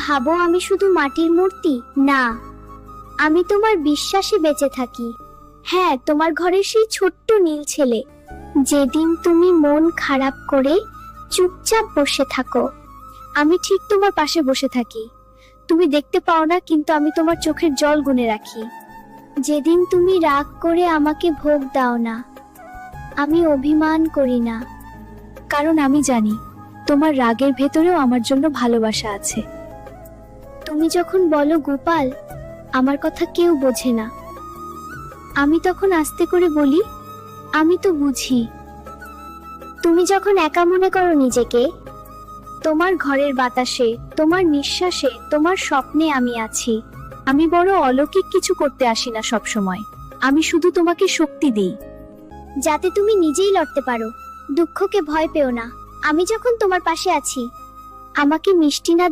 ভাবো আমি শুধু মাটির মূর্তি? না, আমি তোমার বিশ্বাসে বেঁচে থাকি। হ্যাঁ, তোমার ঘরের সেই ছোট্ট নীল ছেলে। যেদিন তুমি মন খারাপ করে চুপচাপ বসে থাকো, আমি ঠিক তোমার পাশে বসে থাকি। তুমি দেখতে পাও না, কিন্তু আমি তোমার চোখের জল গুনে রাখি। যেদিন তুমি রাগ করে আমাকে ভোগ দাও না, আমি অভিমান করি না, কারণ আমি জানি তোমার রাগের ভেতরেও আমার জন্য ভালোবাসা আছে। তুমি যখন বলো গোপাল, আমার কথা কেউ বোঝে না, আমি তখন আস্তে করে বলি, আমি তো বুঝি। তুমি যখন একা মনে করো নিজেকে, তোমার ঘরের বাতাসে, তোমার নিঃশ্বাসে, তোমার স্বপ্নে আমি আছি। আমি বড় অলৌকিক কিছু করতে আসি না সব সময়, আমি শুধু তোমাকে শক্তি দিই, যাতে তুমি নিজেই লড়তে পারো। দুঃখকে ভয় পেও না, আমি যখন তোমার পাশে আছি, আমাকে মিষ্টি না